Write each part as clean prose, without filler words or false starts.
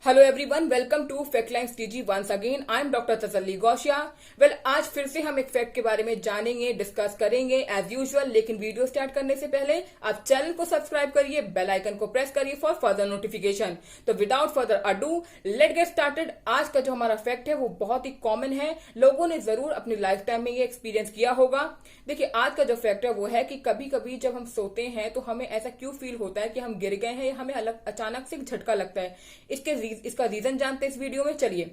Hello everyone, welcome to Fact Lines TG once again. I am doctor Tasalli Gausiya. आज फिर से हम एक फैक्ट के बारे में जानेंगे, डिस्कस करेंगे एज यूजुअल। लेकिन वीडियो स्टार्ट करने से पहले आप चैनल को सब्सक्राइब करिए, बेल आइकन को प्रेस करिए फॉर फर्दर नोटिफिकेशन। तो without further ado let get started. आज का जो हमारा फैक्ट है वो बहुत ही कॉमन है, लोगों ने जरूर अपनी लाइफ टाइम में ये एक्सपीरियंस किया होगा। देखिए, आज का जो फैक्ट है वो है कि कभी कभी जब हम सोते हैं तो हमें ऐसा क्यों फील होता है कि हम गिर गए हैं या हमें अचानक से झटका लगता है। इसका रीजन जानते हैं इस वीडियो में। चलिए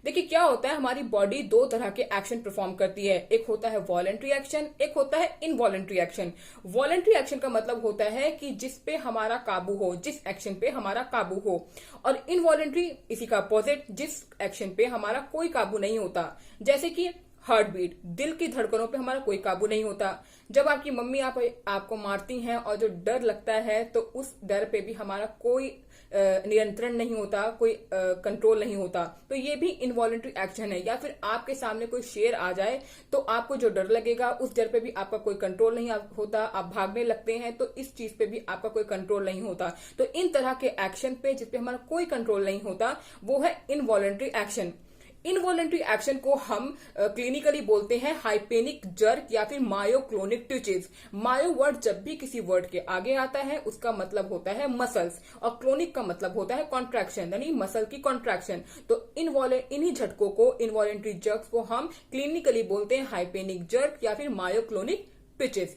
देखिए, क्या होता है, हमारी बॉडी दो तरह के एक्शन परफॉर्म करती है। एक होता है वॉलेंट्री एक्शन, एक होता है इनवॉलेंट्री एक्शन। वॉलेंट्री एक्शन का मतलब होता है कि जिस पे हमारा काबू हो, जिस एक्शन पे हमारा काबू हो। और इनवॉलेंट्री इसी का अपोजिट, जिस एक्शन पे हमारा कोई काबू नहीं होता। जैसे कि हार्ट बीट, दिल की धड़कनों पे हमारा कोई काबू नहीं होता। जब आपकी मम्मी आपको मारती हैं और जो डर लगता है तो उस डर पे भी हमारा कोई नियंत्रण नहीं होता, कोई कंट्रोल नहीं होता। तो ये भी इनवॉलेंट्री एक्शन है। या फिर आपके सामने कोई शेर आ जाए तो आपको जो डर लगेगा उस डर पे भी आपका कोई कंट्रोल नहीं होता, आप भागने लगते हैं तो इस चीज पे भी आपका कोई कंट्रोल नहीं होता। तो इन तरह के एक्शन पे जिसपे हमारा कोई कंट्रोल नहीं होता वो है इनवॉलेंट्री एक्शन। इनवॉलेंट्री एक्शन को हम क्लिनिकली बोलते हैं हाइपेनिक जर्क या फिर मायोक्लोनिक ट्विचेस। मायो वर्ड जब भी किसी वर्ड के आगे आता है उसका मतलब होता है मसल्स, और क्लोनिक का मतलब होता है कॉन्ट्रैक्शन, यानी मसल की कॉन्ट्रैक्शन। तो इन्हीं झटकों को, इनवॉलेंट्री जर्क को हम क्लिनिकली बोलते हैं हाइपेनिक जर्क या फिर मायोक्लोनिक ट्विचेस।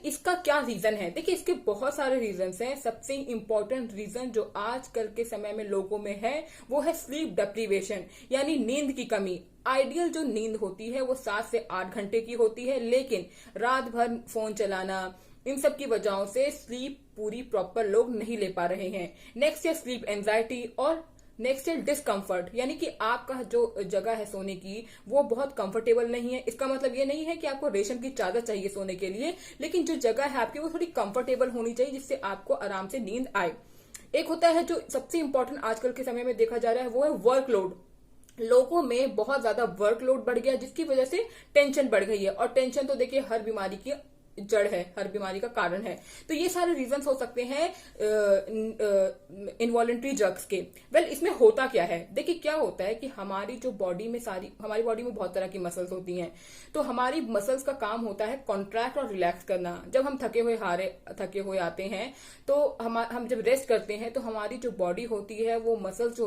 इसका क्या रीजन है? देखिए, इसके बहुत सारे रीजंस हैं। सबसे इंपॉर्टेंट रीजन जो आजकल के समय में लोगों में है वो है स्लीप डेप्रीवेशन, यानी नींद की कमी। आइडियल जो नींद होती है वो 7 से 8 घंटे की होती है, लेकिन रात भर फोन चलाना, इन सब की वजहों से स्लीप पूरी प्रॉपर लोग नहीं ले पा रहे हैं। नेक्स्ट है स्लीप एंजाइटी, और नेक्स्ट है डिस्कम्फर्ट, यानी कि आपका जो जगह है सोने की वो बहुत कंफर्टेबल नहीं है। इसका मतलब ये नहीं है कि आपको रेशम की चादर चाहिए सोने के लिए, लेकिन जो जगह है आपकी वो थोड़ी कंफर्टेबल होनी चाहिए जिससे आपको आराम से नींद आए। एक होता है जो सबसे इंपॉर्टेंट आजकल के समय में देखा जा रहा है वो है वर्कलोड। लोगों में बहुत ज्यादा वर्कलोड बढ़ गया जिसकी वजह से टेंशन बढ़ गई है, और टेंशन तो देखिए हर बीमारी की जड़ है, हर बीमारी का कारण है। तो ये सारे रीजंस हो सकते हैं इनवॉलेंट्री ड्रग्स के। इसमें होता क्या है? देखिए, क्या होता है कि हमारी बॉडी में बहुत तरह की मसल्स होती हैं। तो हमारी मसल्स का काम होता है कॉन्ट्रैक्ट और रिलैक्स करना। जब हम थके हुए आते हैं तो हम जब रेस्ट करते हैं तो हमारी जो बॉडी होती है, वो मसल्स जो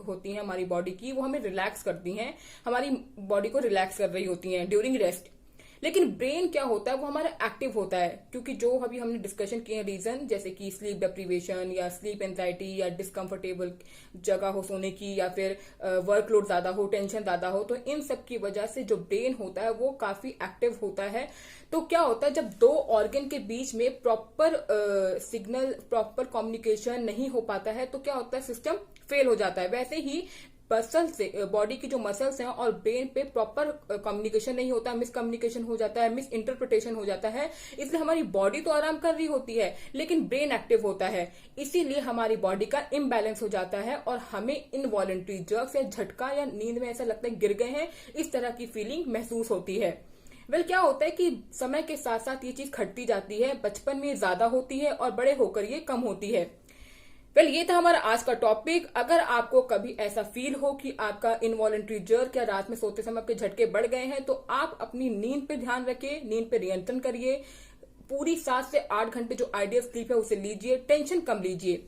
होती है हमारी बॉडी की, वो हमें रिलैक्स करती हैं, हमारी बॉडी को रिलैक्स कर रही होती हैं ड्यूरिंग रेस्ट। लेकिन ब्रेन क्या होता है, वो हमारा एक्टिव होता है, क्योंकि जो अभी हमने डिस्कशन किए हैं रीजन, जैसे कि स्लीप डेप्रीवेशन या स्लीप एंजाइटी या डिस्कंफर्टेबल जगह हो सोने की, या फिर वर्कलोड ज्यादा हो, टेंशन ज्यादा हो, तो इन सब की वजह से जो ब्रेन होता है वो काफी एक्टिव होता है। तो क्या होता है, जब दो ऑर्गन के बीच में प्रॉपर सिग्नल, प्रॉपर कम्युनिकेशन नहीं हो पाता है तो क्या होता है, सिस्टम फेल हो जाता है। वैसे ही मसल्स से, बॉडी की जो मसल्स हैं और ब्रेन पे प्रॉपर कम्युनिकेशन नहीं होता, मिसकम्युनिकेशन हो जाता है, मिस इंटरप्रिटेशन हो जाता है। इसलिए हमारी बॉडी तो आराम कर रही होती है लेकिन ब्रेन एक्टिव होता है, इसीलिए हमारी बॉडी का इम्बैलेंस हो जाता है और हमें इनवॉलेंट्री जर्क्स या झटका या नींद में ऐसा लगता है गिर गए हैं, इस तरह की फीलिंग महसूस होती है। क्या होता है कि समय के साथ साथ ये चीज घटती जाती है, बचपन में ज्यादा होती है और बड़े होकर ये कम होती है। ये था हमारा आज का टॉपिक। अगर आपको कभी ऐसा फील हो कि आपका इनवॉलेंट्री जर्क या रात में सोते समय आपके झटके बढ़ गए हैं तो आप अपनी नींद पे ध्यान रखिए, नींद पे नियंत्रण करिए। पूरी 7 से 8 घंटे जो आइडियल स्लीप है उसे लीजिए, टेंशन कम लीजिए।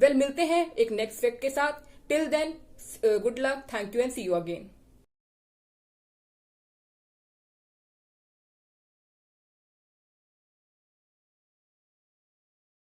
मिलते हैं एक नेक्स्ट फैक्ट के साथ। Till then, good luck, thank you and see you again.